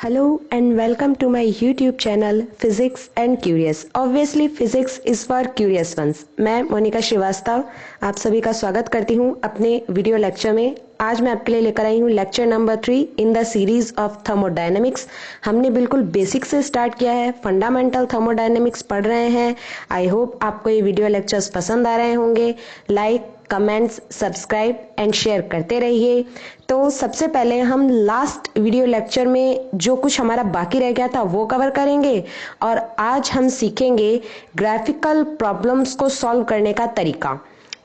Hello and welcome to my YouTube channel Physics and Curious. Obviously Physics is for curious ones. मैं मोनिका श्रीवास्तव आप सभी का स्वागत करती हूँ अपने वीडियो लेक्चर में। आज मैं आपके लिए लेकर आई हूँ lecture number 3 in the series of thermodynamics. हमने बिल्कुल बेसिक से स्टार्ट किया है, फंडामेंटल थर्मोडायनेमिक्स पढ़ रहे हैं। आई होप आपको ये वीडियो लेक्चर्स पसंद आ रहे होंगे। Like, comments, subscribe and share करते रहिए। तो सबसे पहले हम लास्ट वीडियो लेक्चर में जो कुछ हमारा बाकी रह गया था वो कवर करेंगे और आज हम सीखेंगे ग्राफिकल प्रॉब्लम्स को सॉल्व करने का तरीका।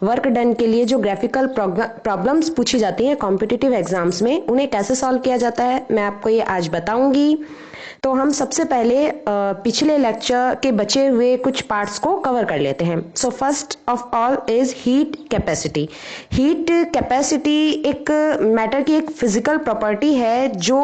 वर्क डन के लिए जो ग्राफिकल प्रॉब्लम्स पूछी जाती हैं कॉम्पिटिटिव एग्जाम्स में, उन्हें कैसे सॉल्व किया जाता है मैं आपको ये आज बताऊंगी। तो हम सबसे पहले पिछले लेक्चर के बचे हुए कुछ पार्ट्स को कवर कर लेते हैं। So first of all is heat capacity. Heat capacity एक मैटर की एक फिजिकल प्रॉपर्टी है जो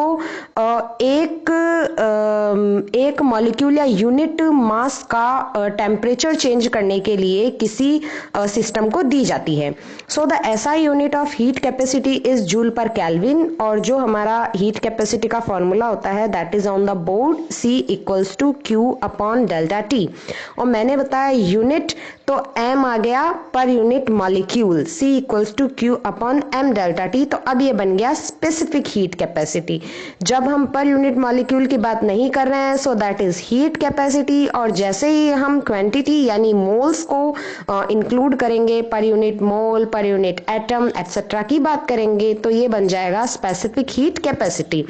एक मॉलिक्यूल या यूनिट मास का टेम्परेचर चेंज करने के लिए किसी सिस्टम को दी जाती है। So the SI unit of heat capacity is joule per kelvin, और जो हमारा हीट कैपेसिटी का फॉर्मूला होता है that is on the board, C equals to Q upon delta T। और मैंने बताया यूनिट तो M आ गया पर unit molecule, C equals to Q upon M delta T। तो अब ये बन गया स्पेसिफिक हीट कैपेसिटी। जब हम पर यूनिट मॉलिक्यूल की बात नहीं कर रहे हैं so that is heat capacity, और जैसे ही हम क्वांटिटी यानी मोल्स को इंक्लूड करेंगे, per unit mole, per unit atom etcetera की बात करेंगे, तो ये बन जाएगा specific heat capacity.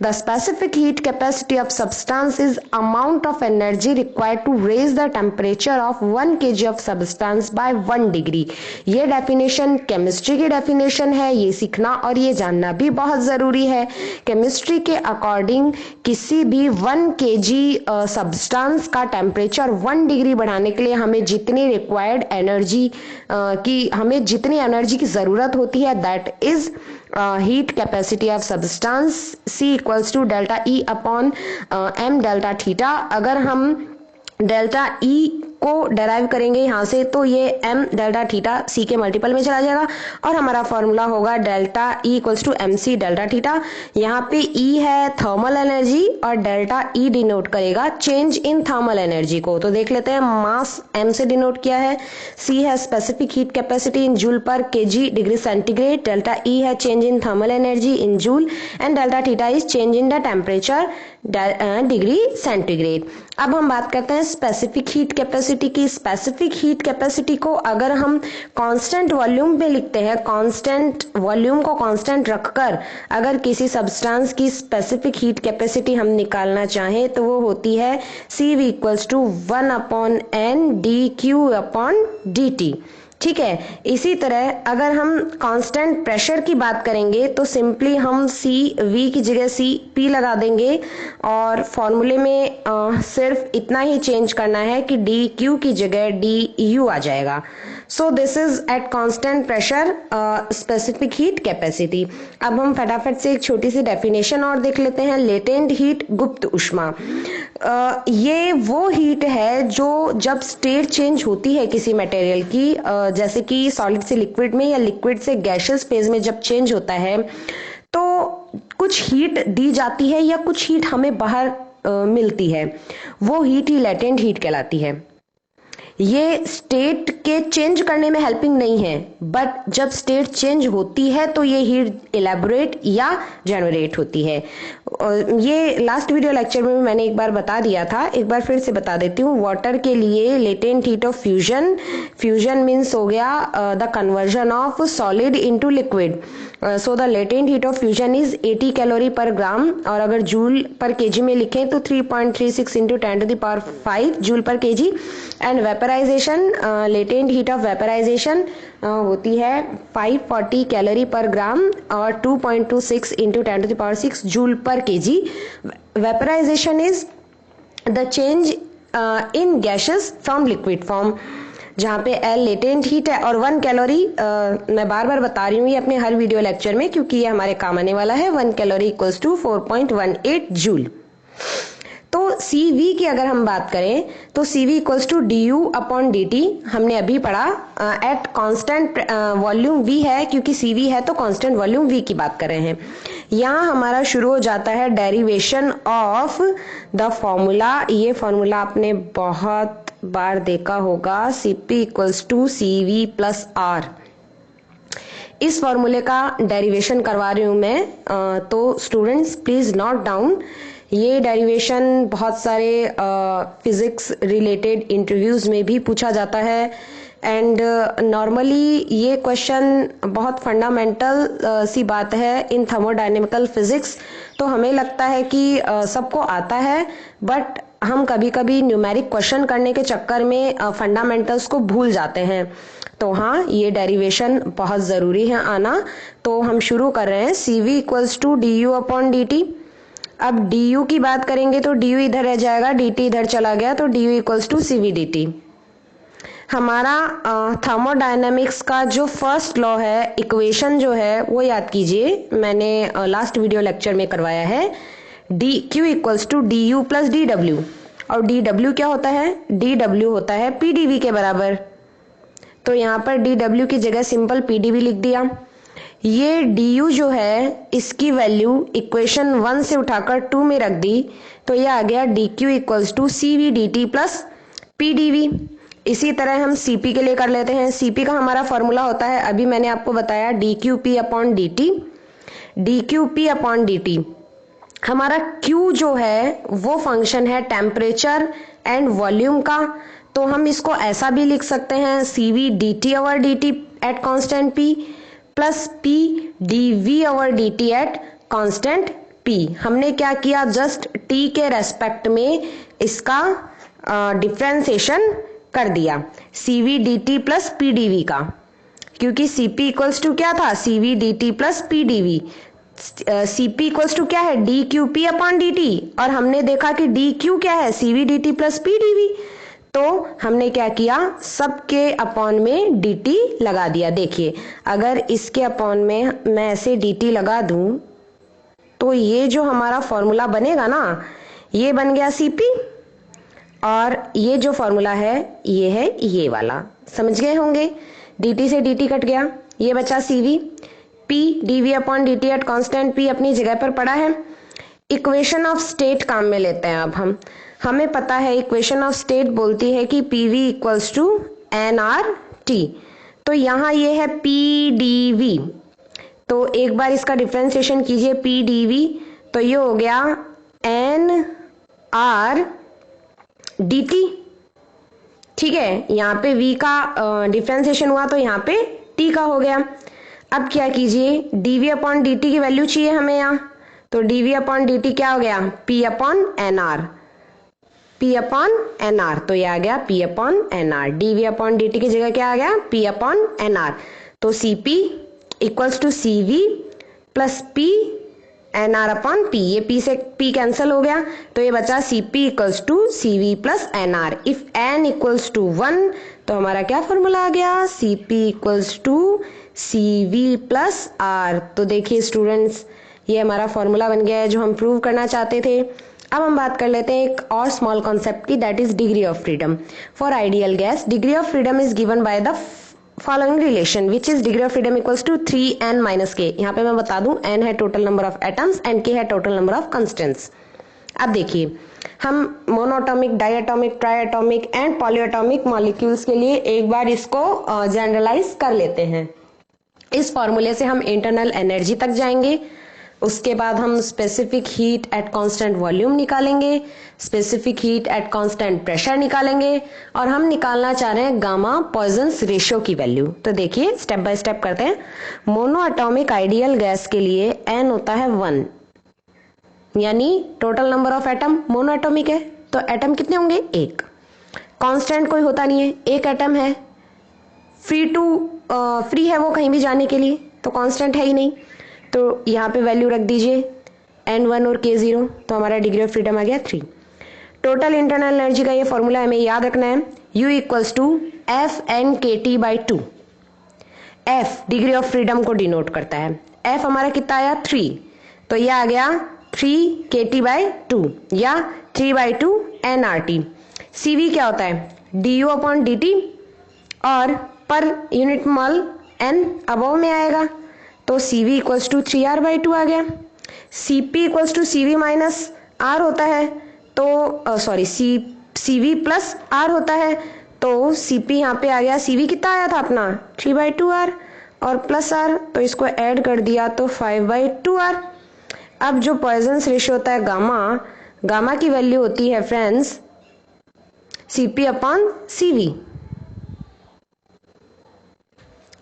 The specific heat capacity of substance is amount of energy required to raise the temperature of 1 kg of substance by 1 degree। ये definition chemistry की definition है, ये सीखना और ये जानना भी बहुत जरूरी है। केमिस्ट्री के अकॉर्डिंग किसी भी 1 kg सब्सटेंस का टेम्परेचर 1 डिग्री बढ़ाने के लिए हमें जितनी रिक्वायर्ड एनर्जी हमें जितनी एनर्जी की जरूरत होती है that is heat capacity of substance, C equals to delta E upon M delta theta. अगर हम डेल्टा E को डेराइव करेंगे यहाँ से तो ये M डेल्टा थीटा C के मल्टीपल में चला जाएगा और हमारा फॉर्मूला होगा delta E equals to MC delta theta. यहाँ पे E है थर्मल एनर्जी और डेल्टा E डिनोट करेगा चेंज इन थर्मल एनर्जी को। तो देख लेते हैं, मास M से डिनोट किया है, C है specific heat capacity in joule per KG degree centigrade, delta E है change in thermal energy in joule and delta theta is change in the temperature degree centigrade. अब हम बात करते हैं स्पेसिफिक हीट कैपेसिटी की। Specific heat capacity को अगर हम कांस्टेंट वॉल्यूम पे लिखते हैं, कांस्टेंट वॉल्यूम को कांस्टेंट रखकर अगर किसी सब्सटेंस की स्पेसिफिक हीट कैपेसिटी हम निकालना चाहें तो वो होती है CV equals to 1 upon N dQ upon dt। ठीक है, इसी तरह अगर हम कांस्टेंट प्रेशर की बात करेंगे तो सिंपली हम CV की जगह CP लगा देंगे और फॉर्मूले में सिर्फ इतना ही चेंज करना है कि DQ की जगह DU आ जाएगा। So this is eight constant pressure specific heat capacity. अब हम फटाफट से एक छोटी सी डेफिनेशन और देख लेते हैं। लेटेंट हीट, गुप्त ऊष्मा। ये वो हीट है जो जब स्टेट चेंज होती है किसी मटेरियल की, जैसे कि सॉलिड से लिक्विड में या लिक्विड से गैसियस फेज में जब चेंज होता है तो कुछ हीट दी जाती है या कुछ हीट हमें बाहर मिलती है, वो हीट ही लेटेंट हीट कहलाती है। ये स्टेट के चेंज करने में हेल्पिंग नहीं है, बट जब स्टेट चेंज होती है तो ये हीट इलेबोरेट या जनरेट होती है। ये लास्ट वीडियो लेक्चर में भी मैंने एक बार बता दिया था, एक बार फिर से बता देती हूँ। वाटर के लिए latent heat of fusion, fusion means हो गया the conversion of solid into liquid. So the latent heat of fusion is 80 calorie per gram, और अगर जूल पर केजी में लिखें तो 3.36 into 10 to the power 5 joule per kg. And vaporisation, latent heat of vaporisation होती है 540 calorie per gram और 2.26 into 10 to the power 6 joule per kg. Vaporisation is the change in gases from liquid form, जहाँ पे L latent heat है और 1 calorie, मैं बार बार बता रही हूँ ये अपने हर वीडियो लेक्चर में क्योंकि ये हमारे काम आने वाला है। 1 कैलोरी इक्वल्स टू 4.18 जूल। तो CV की अगर हम बात करें तो CV इक्वल्स टू du/dt हमने अभी पढ़ा, एट कांस्टेंट वॉल्यूम V है, क्योंकि CV है तो कांस्टेंट वॉल्यूम V की बात कर रहे हैं। यहाँ हमारा शुरू हो जाता है डेरिवेशन ऑफ द फॉर्मूला। ये फॉर्मूला आपने बहुत बार देखा होगा, Cp equals to CV plus R। इस फॉर्मूले का डेरिवेशन करवा रही हूं मैं, तो स्टूडेंट्स प्लीज नोट डाउन। ये डेरिवेशन बहुत सारे फिजिक्स रिलेटेड इंटरव्यूज में भी पूछा जाता है, एंड नॉर्मली ये क्वेश्चन बहुत फंडामेंटल सी बात है इन थर्मोडायनेमिकल फिजिक्स। तो हमें लगता है कि सबको आता है, बट हम कभी कभी न्यूमेरिक क्वेश्चन करने के चक्कर में फंडामेंटल्स को भूल जाते हैं। तो हाँ, ये डेरिवेशन बहुत ज़रूरी है आना। तो हम शुरू कर रहे हैं। CV equals to du/dt। अब du की बात करेंगे तो du इधर रह जाएगा, dt इधर चला गया, तो du equals to CV dt। हमारा थर्मोडायनेमिक्स का जो फर्स्ट लॉ है, इक्वेशन जो है वो याद कीजिए, मैंने लास्ट वीडियो लेक्चर में करवाया है। dq equals to du plus dw। और dw क्या होता है? dw होता है pdv के बराबर। तो यहाँ पर dw की जगह सिंपल pdv लिख दिया। ये du जो है इसकी वैल्यू इक्वेशन 1 से उठाकर 2 में रख दी, तो ये आ गया dq equals to cv dt plus pdv। इसी तरह हम Cp के लिए कर लेते हैं। Cp का हमारा फॉर्मूला होता है, अभी मैंने आपको बताया, dqp/dt। dqp/dt हमारा Q जो है वो फंक्शन है टेम्परेचर एंड वॉल्यूम का। तो हम इसको ऐसा भी लिख सकते हैं, CV dt/dt at constant P plus P dV/dt at constant P। हमने क्या किया, जस्ट T के रेस्पेक्ट में इसका डिफ्रेंसिएशन कर दिया, CV dt प्लस PdV का, क्योंकि Cp इक्वल्स टू क्या था, CV dt plus PdV। Cp equals to क्या है, dqp/dt, और हमने देखा कि dq क्या है, CV dt प्लस PdV। तो हमने क्या किया, सबके अपॉन में dt लगा दिया। देखिए, अगर इसके अपॉन में मैं ऐसे dt लगा दूं तो ये जो हमारा फॉर्मूला बनेगा ना, ये बन गया Cp, और ये जो फॉर्मूला है ये है ये वाला, समझ गए होंगे। dt से dt कट गया, ये बचा CV। P dV/dt at constant P अपनी जगह पर पड़ा है। इक्वेशन ऑफ स्टेट काम में लेते हैं अब हम। हमें पता है इक्वेशन ऑफ स्टेट बोलती है कि PV इक्वल्स टू nRT। तो यहाँ ये है PdV, तो एक बार इसका डिफरेंशिएशन कीजिए PdV, तो ये हो गया nRdt। ठीक है, यहाँ पे V का डिफरेंशिएशन हुआ तो यहाँ पे T का हो गया। अब क्या कीजिए, dV/dt की वैल्यू चाहिए हमें यहाँ, तो dV/dt क्या हो गया, P/nR। P/nR, तो ये आ गया P/nR। dV/dt की जगह क्या आ गया, P/nR। तो Cp equals to CV plus P nR/P। ये P से P कैंसिल हो गया, तो ये बचा Cp equals to CV plus nR। If n equals to 1, तो हमारा क्या फॉर्मूला आ गया, Cp equals to CV plus R। तो देखिए स्टूडेंट्स, ये हमारा फॉर्मूला बन गया है जो हम प्रूव करना चाहते थे। अब हम बात कर लेते हैं एक और स्मॉल कॉन्सेप्ट की, that is degree of freedom for ideal gas. Degree of freedom is given by the following relation, which is degree of freedom equals to 3n minus k। यहाँ पे मैं बता दूं, n है total number of atoms and k है total number of constants. अब देखिए, हम monoatomic, diatomic, triatomic and polyatomic molecules के लिए एक बार इसको जनरलाइज कर लेते हैं। इस फॉर्मूले से हम इंटरनल एनर्जी तक जाएंगे, उसके बाद हम specific heat at constant volume निकालेंगे, specific heat at constant pressure निकालेंगे, और हम निकालना चाह रहे हैं गामा पॉइजन्स रेशियो की वैल्यू। तो देखिए स्टेप बाय स्टेप करते हैं। मोनो एटॉमिक आइडियल गैस के लिए n होता है 1, यानी total number of atom, mono atomic है तो एटम कितने होंगे, 1। कांस्टेंट कोई होता नहीं है, एक एटम है, फ्री है वो कहीं भी जाने के लिए, तो कांस्टेंट है ही नहीं, तो यहाँ पे वैल्यू रख दीजिए n1 और k0, तो हमारा डिग्री ऑफ फ्रीडम आ गया 3। टोटल इंटरनल एनर्जी का ये फॉर्मूला हमें याद रखना है, U equals to F(n)kT/2। F degree of freedom को डिनोट करता है, F हमारा कितना आया 3, तो ये आ गया 3kT/2 या 3/2 nRT। CV क्या होता है? du/dt और per unit mall n above में आएगा, तो CV इक्वल्स टू 3R/2 आ गया। CP equals to CV minus R होता है, तो सॉरी CV प्लस R होता है, तो CP यहाँ पे आ गया। CV कितना आया था अपना? 3/2R और प्लस R, तो इसको ऐड कर दिया तो 5/2R। अब जो पॉइजन्स रेशियो होता है गामा की वैल्यू होती है फ्रेंड्स CP/CV।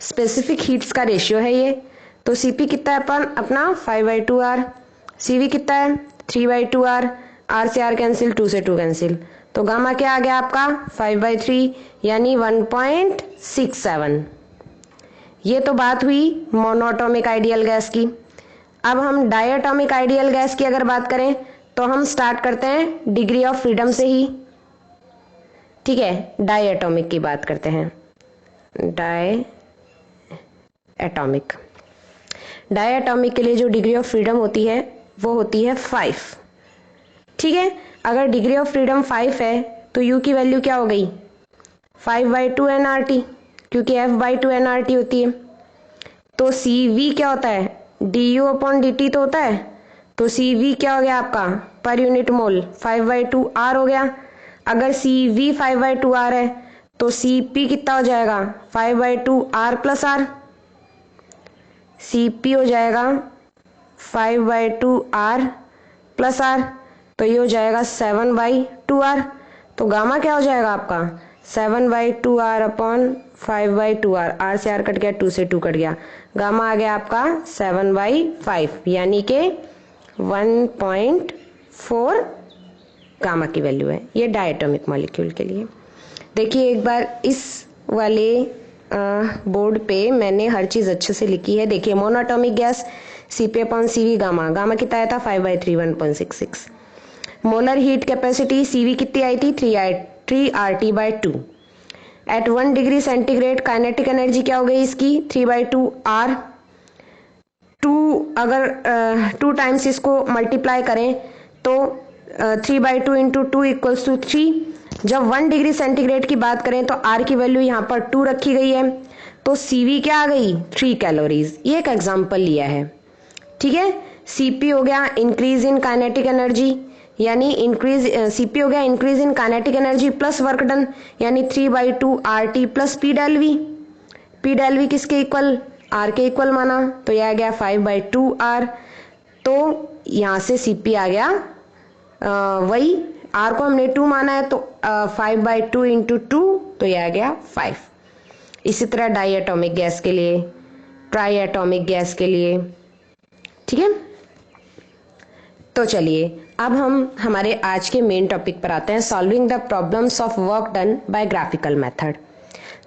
स्पेसिफिक हीट्स का रेशियो है ये, तो CP कितना है अपना 5/2R, CV कितना है 3/2R, R से R कैंसिल, 2 से 2 कैंसिल, तो गामा क्या आ गया आपका 5/3 यानी 1.67। ये तो बात हुई मोनोएटॉमिक आइडियल गैस की। अब हम डायटॉमिक आइडियल गैस की अगर बात करें तो हम स्टार्ट करते हैं डिग्री ऑफ फ्रीडम से ही, ठीक है। डायटॉमिक की बात करते हैं। डायटॉमिक के लिए जो डिग्री ऑफ फ्रीडम होती है वो होती है 5, ठीक है। अगर डिग्री ऑफ फ्रीडम 5 है तो U की वैल्यू क्या हो गई 5/2 nRT, क्योंकि F/2 nRT होती है। तो CV क्या होता है? du/dt तो होता है, तो CV क्या हो गया आपका पर यूनिट मोल 5/2 R हो गया। अगर CV 5/2 R है तो CP कितना हो जाएगा 5/2 R प्लस R, CP हो जाएगा 5/2 R प्लस R, तो ये हो जाएगा 7/2 R। तो गामा क्या हो जाएगा आपका 7/2 R अपॉन 5/2 R, R से R कट गया, 2 से 2 कट गया, गामा आ गया आपका 7/5 यानी कि 1.4 गामा की वैल्यू है। ये डायटोमिक मॉलिक्यूल के लिए। देखिए एक बार इस वाले बोर्ड पे मैंने हर चीज अच्छे से लिखी है। देखिए मोनोएटॉमिक गैस CP/CV गामा कितना आया था 5/3 1.66। मोलर हीट कैपेसिटी CV कितनी आई थी 3RT/2। At 1 degree centigrade kinetic energy क्या हो गई इसकी 3/2 R। 2 अगर 2 टाइम्स इसको मल्टीप्लाई करें तो 3/2 इंटू 2 इक्वल्स टू 3। जब 1 डिग्री सेंटीग्रेड की बात करें तो R की वैल्यू यहाँ पर 2 रखी गई है, तो CV क्या आ गई 3 कैलोरीज। ये एक एग्जाम्पल लिया है, ठीक है। CP हो गया इंक्रीज इन काइनेटिक एनर्जी, यानी CP हो गया increase in kinetic energy plus work done, यानी 3/2 RT plus P del V। P del V किसके इक्वल R के इक्वल माना, तो यह आ गया 5/2 R। तो यहां से CP आ गया वही R को हमने 2 माना है, तो 5/2 इंटू 2, तो यह आ गया 5। इसी तरह डाइएटॉमिक गैस के लिए, ट्राइएटॉमिक गैस के लिए, ठीक है। तो चलिए अब हम हमारे आज के मेन टॉपिक पर आते हैं, solving the problems of work done bye graphical method.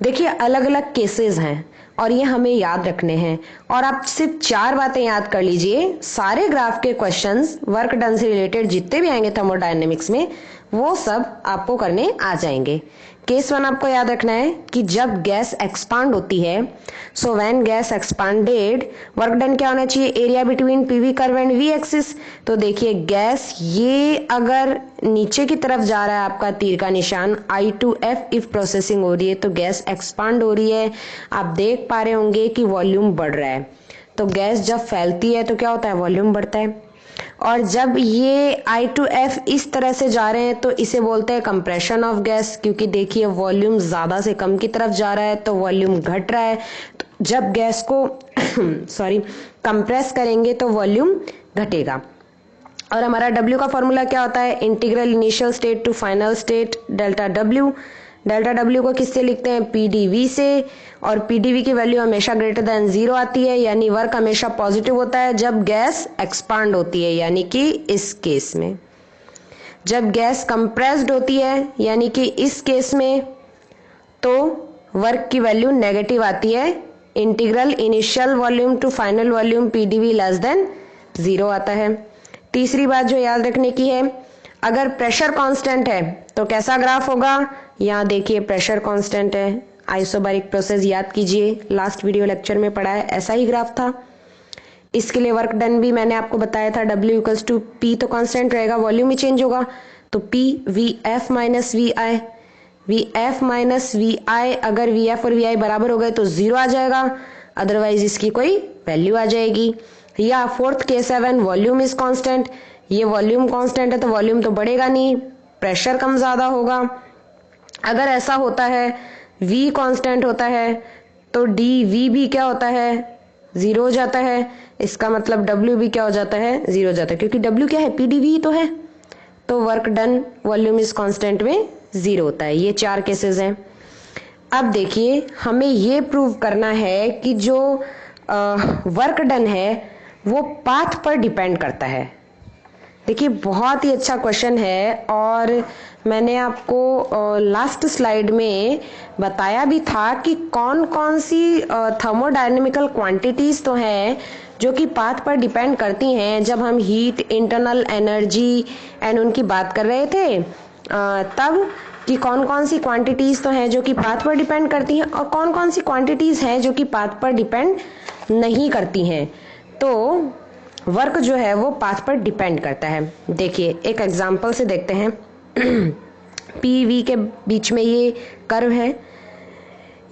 देखिए अलग अलग केसेस हैं और ये हमें याद रखने हैं, और आप सिर्फ 4 बातें याद कर लीजिए, सारे ग्राफ के क्वेश्चंस वर्क डन से रिलेटेड जितने भी आएंगे थर्मोडायनेमिक्स में वो सब आपको करने आ जाएंगे। केस 1 आपको याद रखना है कि जब गैस एक्सपांड होती है, so when gas expanded work done क्या होना चाहिए area between PV curve and V axis. तो देखिए गैस ये अगर नीचे की तरफ जा रहा है आपका तीर का निशान I/F इफ प्रोसेसिंग हो रही है तो गैस एक्सपांड हो रही है, आप देख पा रहे होंगे कि वॉल्यूम बढ़ रहा है। तो गैस जब फैलती है तो क्या होता है वॉल्यूम बढ़ता है, और जब ये I/F इस तरह से जा रहे हैं तो इसे बोलते हैं कंप्रेशन ऑफ गैस, क्योंकि देखिए वॉल्यूम ज्यादा से कम की तरफ जा रहा है तो वॉल्यूम घट रहा है। तो जब गैस को कंप्रेस करेंगे तो वॉल्यूम घटेगा। और हमारा W का फॉर्मूला क्या होता है integral initial state to final state delta W। Delta W को किससे लिखते हैं PdV से, और PdV की वैल्यू हमेशा ग्रेटर देन 0 आती है, यानी वर्क हमेशा पॉजिटिव होता है जब गैस एक्सपांड होती है, यानी कि इस केस में। जब गैस कंप्रेस्ड होती है यानी कि इस केस में, तो वर्क की वैल्यू नेगेटिव आती है, integral initial volume to final volume PdV less than 0 आता है। तीसरी बात जो याद रखने की है, अगर प्रेशर कांस्टेंट है तो कैसा ग्राफ होगा, यहाँ देखिए प्रेशर कांस्टेंट है, आइसोबारिक प्रोसेस याद कीजिए, लास्ट वीडियो लेक्चर में पढ़ा है, ऐसा ही ग्राफ था। इसके लिए वर्क डन भी मैंने आपको बताया था, W इक्वल्स टू P तो कांस्टेंट रहेगा, वॉल्यूम ही चेंज होगा, तो P VF minus VI, VF minus VI, अगर VF और VI बराबर हो गए तो 0 आ जाएगा, अदरवाइज इसकी कोई वैल्यू आ जाएगी। या फोर्थ केस है व्हेन वॉल्यूम इज कांस्टेंट, ये वॉल्यूम कांस्टेंट है तो वॉल्यूम तो बढ़ेगा नहीं, प्रेशर कम ज्यादा होगा। अगर ऐसा होता है, V कांस्टेंट होता है, तो DV भी क्या होता है, 0 हो जाता है, इसका मतलब W भी क्या हो जाता है, 0 हो जाता है, क्योंकि W क्या है, PdV तो है, तो work done volume is constant में 0 होता है। ये 4 केसेस हैं। अब देखिए हमें ये प्रूव करना है कि जो वर्क डन है वो पाथ पर डिपेंड करता है। देखिए बहुत ही अच्छा क्वेश्चन है, और मैंने आपको लास्ट स्लाइड में बताया भी था कि कौन कौन सी थर्मोडायनेमिकल क्वांटिटीज तो हैं जो कि पाथ पर डिपेंड करती हैं। जब हम हीट, इंटरनल एनर्जी एंड उनकी बात कर रहे थे तब कि कौन कौन सी क्वांटिटीज तो हैं जो कि पाथ पर डिपेंड करती हैं और कौन कौन सी क्वांटिटीज हैं जो कि पाथ पर डिपेंड नहीं करती हैं। तो वर्क जो है वो पाथ पर डिपेंड करता है। देखिए एक एग्जांपल से देखते हैं। PV के बीच में ये कर्व है,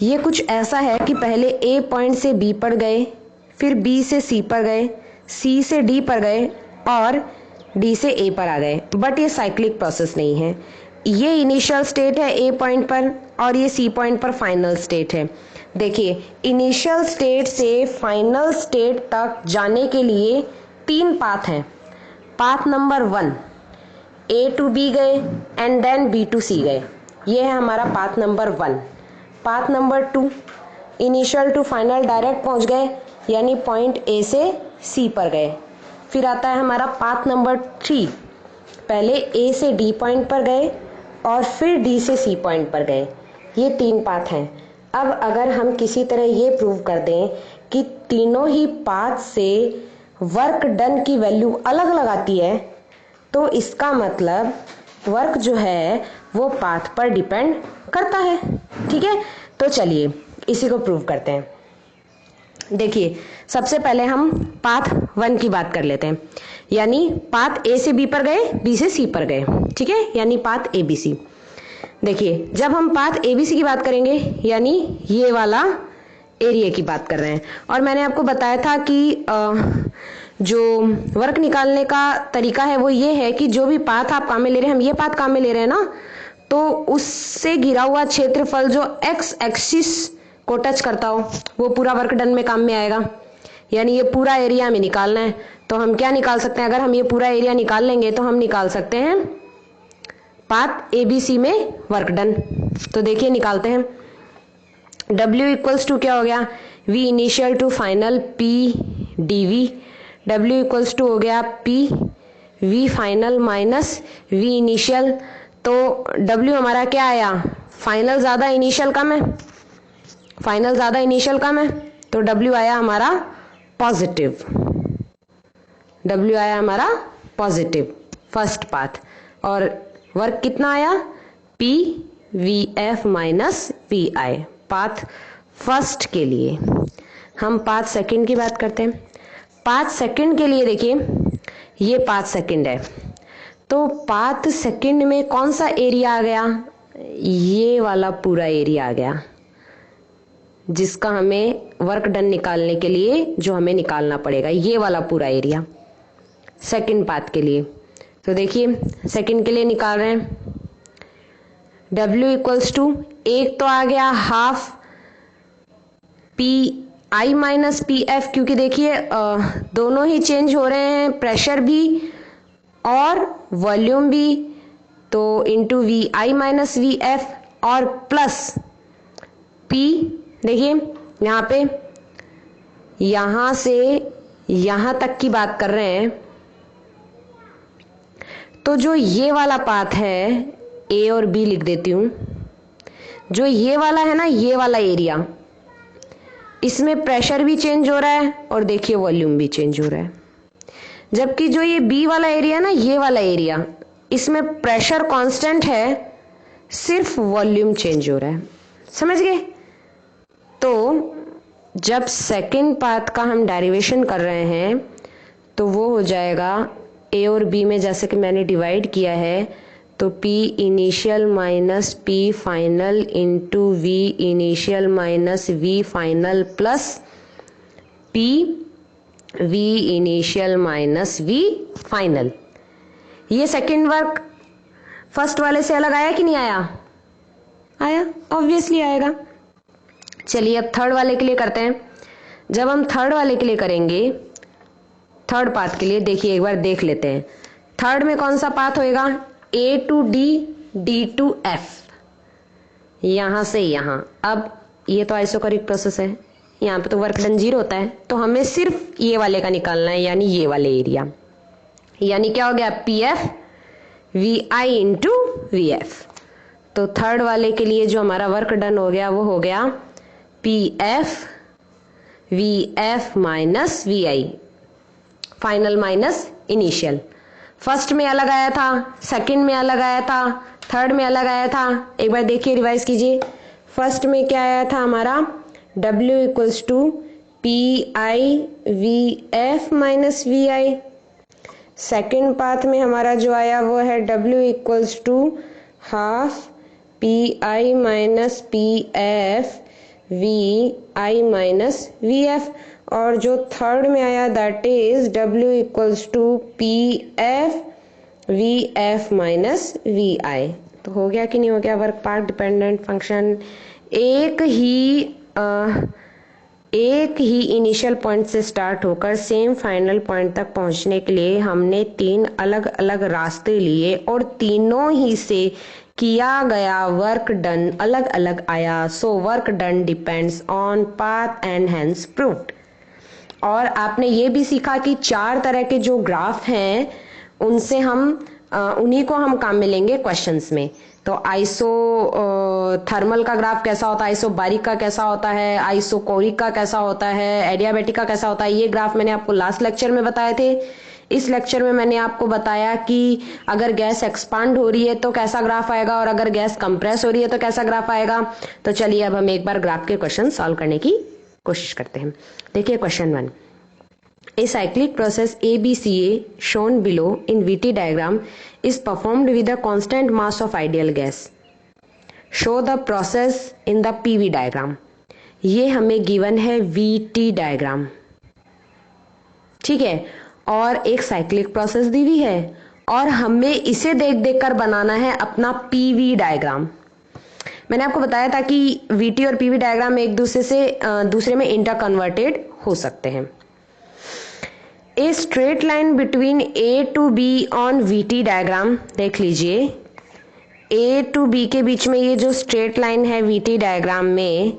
ये कुछ ऐसा है कि पहले A पॉइंट से B पर गए, फिर B से C पर गए, C से D पर गए और D से A पर आ गए, बट ये साइक्लिक प्रोसेस नहीं है। ये इनिशियल स्टेट है A पॉइंट पर और ये C पॉइंट पर फाइनल स्टेट है। देखिए इनिशियल स्टेट से फाइनल स्टेट तक जाने के लिए 3 पाथ हैं। Path number 1, A to B गए and then B to C गए, ये है हमारा path number 1। Path number 2, initial to final direct पहुंच गए, यानी पॉइंट A से C पर गए। फिर आता है हमारा पाथ नंबर 3, पहले A से D पॉइंट पर गए और फिर D से C पॉइंट पर गए। ये 3 पाथ हैं। अब अगर हम किसी तरह ये प्रूव कर दें कि तीनों ही पाथ से वर्क डन की वैल्यू अलग अलग आती है, तो इसका मतलब वर्क जो है वो पाथ पर डिपेंड करता है। ठीक है, तो चलिए इसी को प्रूव करते हैं। देखिए सबसे पहले हम पाथ 1 की बात कर लेते हैं, यानी पाथ A से B पर गए, B से C पर गए। ठीक है, यानी पाथ ABC। देखिए जब हम पाथ ABC की बात करेंगे, यानी ये वाला एरिया की बात कर रहे हैं, और मैंने आपको बताया था कि जो वर्क निकालने का तरीका है वो ये है कि जो भी पाथ आप काम में ले रहे हैं, हम ये पाथ काम में ले रहे हैं ना, तो उससे घिरा हुआ क्षेत्रफल जो एक्स एक्सिस को टच करता हो वो पूरा वर्क डन में काम में आएगा। यानी ये पूरा एरिया हमें निकालना है, तो हम क्या निकाल सकते हैं, अगर हम ये पूरा एरिया निकाल लेंगे तो हम निकाल सकते हैं पाथ ABC में वर्क डन। तो देखिए निकालते हैं। W इक्वल्स टू क्या हो गया, V initial to final P dV। W equals to हो गया P V final minus V initial. तो W हमारा क्या आया, फाइनल ज्यादा इनिशियल कम है, फाइनल ज्यादा इनिशियल कम है, तो W आया हमारा पॉजिटिव। W आया हमारा पॉजिटिव फर्स्ट पाथ। और वर्क कितना आया, P VF minus VI path first के लिए। हम पाथ सेकंड की बात करते हैं। पाथ सेकंड के लिए देखिए ये पाथ सेकंड है, तो पाथ सेकंड में कौन सा एरिया आ गया, ये वाला पूरा एरिया आ गया, जिसका हमें वर्क डन निकालने के लिए जो हमें निकालना पड़ेगा, ये वाला पूरा एरिया सेकंड पाथ के लिए। तो देखिए सेकंड के लिए निकाल रहे हैं। W इक्वल्स टू, एक तो आ गया हाफ PI माइनस PF, क्योंकि देखिए दोनों ही चेंज हो रहे हैं, प्रेशर भी और वॉल्यूम भी, तो इंटू VI माइनस VF और प्लस P। देखिए यहाँ पे यहां से यहां तक की बात कर रहे हैं, तो जो ये वाला पाथ है A और B लिख देती हूं, जो ये वाला है ना, ये वाला एरिया, इसमें प्रेशर भी चेंज हो रहा है और देखिए वॉल्यूम भी चेंज हो रहा है। जबकि जो ये B वाला एरिया ना, ये वाला एरिया, इसमें प्रेशर कांस्टेंट है, सिर्फ वॉल्यूम चेंज हो रहा है। समझ गए? तो जब सेकेंड पाथ का हम डेरिवेशन कर रहे हैं तो वो हो जाएगा ए और बी में जैसे कि मैंने डिवाइड किया है, तो P initial minus P final into V initial minus V final plus P V initial minus V final. ये सेकेंड वर्क फर्स्ट वाले से अलग आया कि नहीं आया? आया, ऑब्वियसली आएगा। चलिए अब थर्ड वाले के लिए करते हैं। जब हम थर्ड वाले के लिए करेंगे, थर्ड पाथ के लिए देखिए एक बार देख लेते हैं। थर्ड में कौन सा पाथ होएगा? A to D, D to F, यहां से यहां। अब ये तो आइसोकोरिक प्रोसेस है, यहाँ पे तो वर्क डन 0 होता है, तो हमें सिर्फ ये वाले का निकालना है, यानी ये वाले एरिया। यानी क्या हो गया? PF VI into VF। तो थर्ड वाले के लिए जो हमारा वर्क डन हो गया वो हो गया PF VF minus VI final minus initial. First में अलग आया था, सेकंड में अलग आया था, थर्ड में अलग आया था। एक बार देखिए, रिवाइज कीजिए। फर्स्ट में क्या आया था हमारा? W equals to PI VF minus VI। Second path में हमारा जो आया वो है W equals to half PI minus PF VI minus VF। और जो थर्ड में आया that is W equals to PF VF minus VI। तो हो गया कि नहीं हो गया वर्क पार्ट डिपेंडेंट फंक्शन? एक ही इनिशियल पॉइंट से स्टार्ट होकर सेम फाइनल पॉइंट तक पहुंचने के लिए हमने 3 अलग अलग रास्ते लिए और तीनों ही से किया गया वर्क डन अलग अलग आया। So work done depends on path and hence proved. और आपने ये भी सीखा कि 4 तरह के जो ग्राफ हैं उनसे हम उन्हीं को हम काम में लेंगे क्वेश्चंस में। तो आइसो थर्मल का ग्राफ कैसा होता है, आइसोबारिक का कैसा होता है, आइसोकोरिक का कैसा होता है, एडियाबैटिक का कैसा होता है, ये ग्राफ मैंने आपको लास्ट लेक्चर में बताए थे। इस लेक्चर में मैंने आपको बताया कि अगर गैस एक्सपांड हो रही है तो कैसा ग्राफ आएगा और अगर गैस कंप्रेस हो रही है तो कैसा ग्राफ आएगा। तो चलिए अब हम एक बार ग्राफ के क्वेश्चन सॉल्व करने की कोशिश करते हैं। देखिए question 1, A cyclic process ABCA shown below in VT diagram is performed with a constant mass of ideal gas. Show the process in the PV diagram. ये हमें गिवन है VT डायग्राम, ठीक है, और एक साइक्लिक प्रोसेस दी हुई है और हमें इसे देख देख कर बनाना है अपना PV डायग्राम। मैंने आपको बताया था कि VT और PV डायग्राम एक दूसरे से दूसरे में इंटर कन्वर्टेड हो सकते हैं। A straight line between A to B on VT diagram, देख लीजिए A टू B के बीच में ये जो स्ट्रेट लाइन है VT डायग्राम में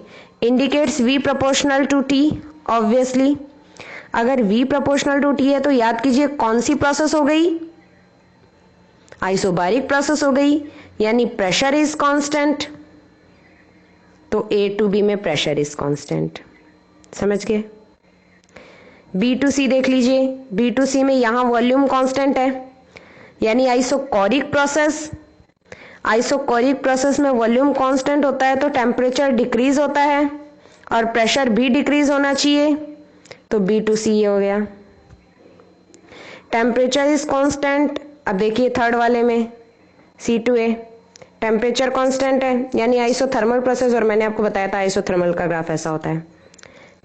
indicates V proportional to T। Obviously अगर V प्रोपोर्शनल टू T है तो याद कीजिए कौन सी प्रोसेस हो गई? आइसोबारिक प्रोसेस हो गई, यानी प्रेशर इज कांस्टेंट। तो A टू B में प्रेशर इज कांस्टेंट, समझ गए? B टू C देख लीजिए, B टू C में यहां वॉल्यूम कांस्टेंट है, यानी आइसोकोरिक प्रोसेस। आइसोकोरिक प्रोसेस में वॉल्यूम कांस्टेंट होता है तो टेम्परेचर डिक्रीज होता है और प्रेशर भी डिक्रीज होना चाहिए। तो B टू C ये हो गया। टेम्परेचर इज कांस्टेंट, अब देखिए थर्ड वाले में C to A temperature constant है, यानी आइसोथर्मल प्रोसेस, और मैंने आपको बताया था आइसोथर्मल का ग्राफ ऐसा होता है।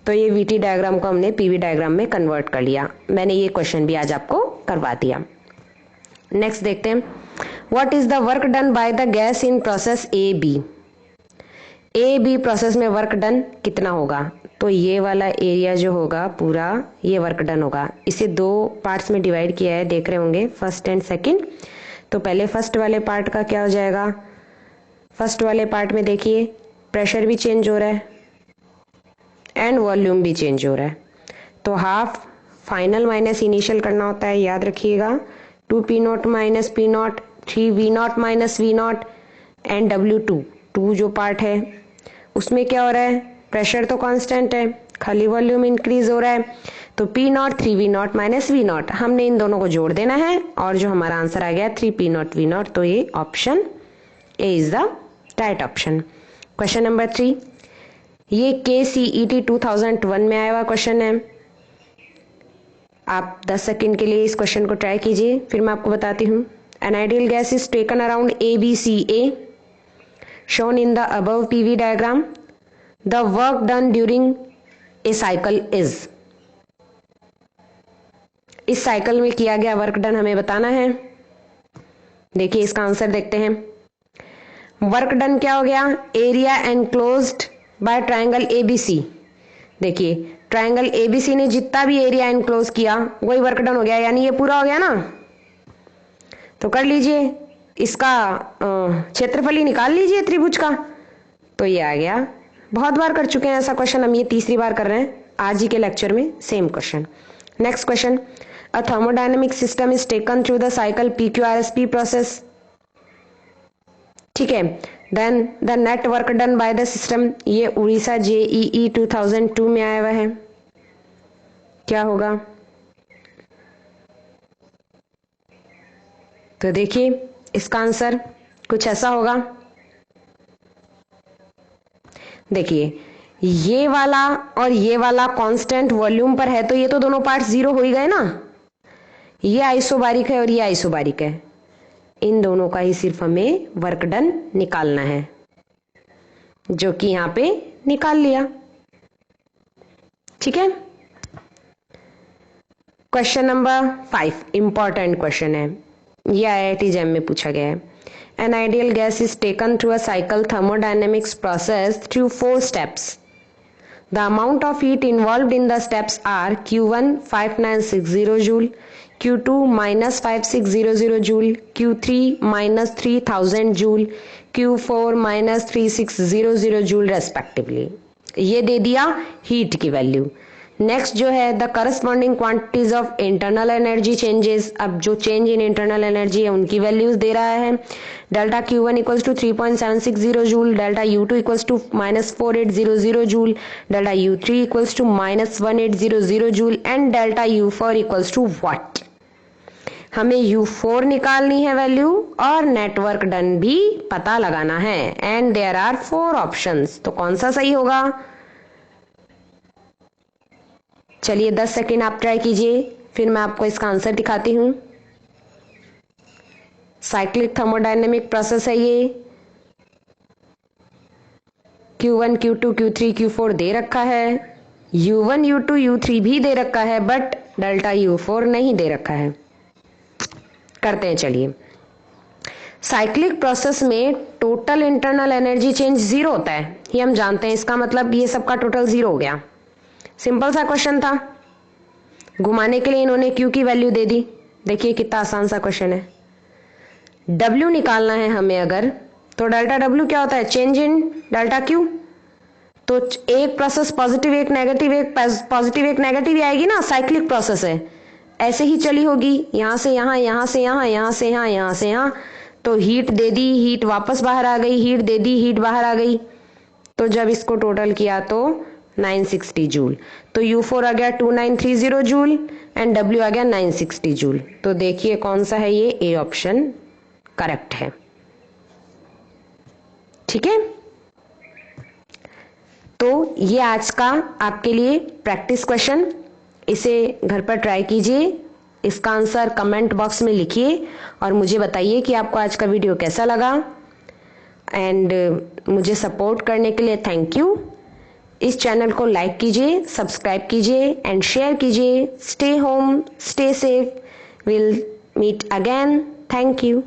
तो ये VT डायग्राम को हमने PV डायग्राम में कन्वर्ट कर लिया। मैंने ये क्वेश्चन भी आज आपको करवा दिया। नेक्स्ट देखते हैं, what is the work done by the gas in process AB। AB process में वर्क डन कितना होगा? तो ये वाला एरिया जो होगा पूरा ये वर्क डन होगा। इसे 2 पार्ट्स में डिवाइड किया है, देख रहे होंगे, फर्स्ट एंड सेकंड। तो पहले फर्स्ट वाले पार्ट का क्या हो जाएगा? फर्स्ट वाले पार्ट में देखिए प्रेशर भी चेंज हो रहा है एंड वॉल्यूम भी चेंज हो रहा है। तो हाफ फाइनल माइनस इनिशियल करना होता है, याद रखिएगा। 2P0 minus P0, 3V0 minus V0 and W2। 2 जो पार्ट है उसमें क्या हो रहा है? प्रेशर तो कांस्टेंट है, खाली वॉल्यूम इंक्रीज हो रहा है। तो P0 3V0 माइनस V0, हमने इन दोनों को जोड़ देना है और जो हमारा आंसर आ गया 3P0 V0। तो ये option A is the right option. Question number 3, ये KCET 2001 में आया हुआ क्वेश्चन है। आप 10 सेकंड के लिए इस क्वेश्चन को ट्राई कीजिए, फिर मैं आपको बताती हूँ। An ideal gas is taken around ABCA shown in the above PV diagram. The work done during a cycle is. इस साइकिल में किया गया वर्क डन हमें बताना है। देखिए इसका आंसर देखते हैं। वर्क डन क्या हो गया? Area enclosed bye triangle ABC। देखिए ट्रायंगल ABC ने जितना भी एरिया एनक्लोज किया वही वर्क डन हो गया, यानी ये पूरा हो गया ना। तो कर लीजिए इसका क्षेत्रफल ही निकाल लीजिए त्रिभुज का, तो ये आ गया। बहुत बार कर चुके हैं ऐसा क्वेश्चन, हम ये तीसरी बार कर रहे हैं आज ही के लेक्चर में, same question. Next question, a thermodynamic system is taken through the cycle PQRSP process. ठीक है, then the net work done by the system, ये उड़ीसा JEE 2002 में आया हुआ है। क्या होगा? तो देखिए इसका आंसर कुछ ऐसा होगा। देखिए ये वाला और ये वाला कांस्टेंट वॉल्यूम पर है, तो ये तो दोनों पार्ट जीरो हो ही गए ना। ये आइसोबारिक है और ये आइसोबारिक है, इन दोनों का ही सिर्फ हमें वर्क डन निकालना है, जो कि यहां पे निकाल लिया। ठीक है, क्वेश्चन नंबर 5 इंपॉर्टेंट क्वेश्चन है, ये IIT JEM में पूछा गया है। An ideal gas is taken through a cycle thermodynamics process through 4 steps. The amount of heat involved in the steps are Q1 5960 joule, Q2 minus 5600 joule, Q3 minus 3000 joule, Q4 minus 3600 joule respectively. ये दे दिया heat की value. Next जो है the corresponding quantities of internal energy changes, अब जो change in internal energy है उनकी values दे रहा है। Delta Q1 equals to 3.760 joule, delta U2 equals to minus 4800 joule, delta U3 equals to minus 1800 joule and delta U4 equals to what. हमें U4 निकालनी है वैल्यू और नेटवर्क डन भी पता लगाना है, एंड देयर आर 4 ऑप्शंस। तो कौन सा सही होगा? चलिए 10 सेकेंड आप ट्राई कीजिए, फिर मैं आपको इसका आंसर दिखाती हूं। साइक्लिक थर्मोडायनेमिक प्रोसेस है ये। Q1 Q2 Q3 Q4 दे रखा है, U1 U2 U3 भी दे रखा है, बट डेल्टा U4 नहीं दे रखा है। करते हैं चलिए। साइक्लिक प्रोसेस में total internal energy change zero होता है, ये हम जानते हैं। इसका मतलब ये सबका टोटल जीरो हो गया। सिंपल सा क्वेश्चन था, घुमाने के लिए इन्होंने Q की वैल्यू दे दी। देखिए कितना आसान सा क्वेश्चन है। W निकालना है हमें अगर, तो डेल्टा W क्या होता है? Change in delta Q। तो एक प्रोसेस पॉजिटिव एक नेगेटिव, एक पॉजिटिव एक नेगेटिव आएगी ना, साइक्लिक प्रोसेस है, ऐसे ही चली होगी, यहां से यहां, यहां से यहां, यहां से यहां, यहां से यहां। तो हीट दे दी, हीट वापस बाहर आ गई, हीट दे दी, हीट बाहर आ गई। तो जब इसको टोटल किया तो 960 जूल। तो U4 आ गया 2930 जूल एंड W आ गया 960 जूल। तो देखिए कौन सा है ये, ए ऑप्शन करेक्ट है। ठीक है, तो ये आज का आपके लिए प्रैक्टिस क्वेश्चन, इसे घर पर ट्राई कीजिए, इसका आंसर कमेंट बॉक्स में लिखिए और मुझे बताइए कि आपको आज का वीडियो कैसा लगा। एंड मुझे सपोर्ट करने के लिए थैंक यू। इस चैनल को लाइक कीजिए, सब्सक्राइब कीजिए एंड शेयर कीजिए। Stay home, stay safe, will meet again. Thank you.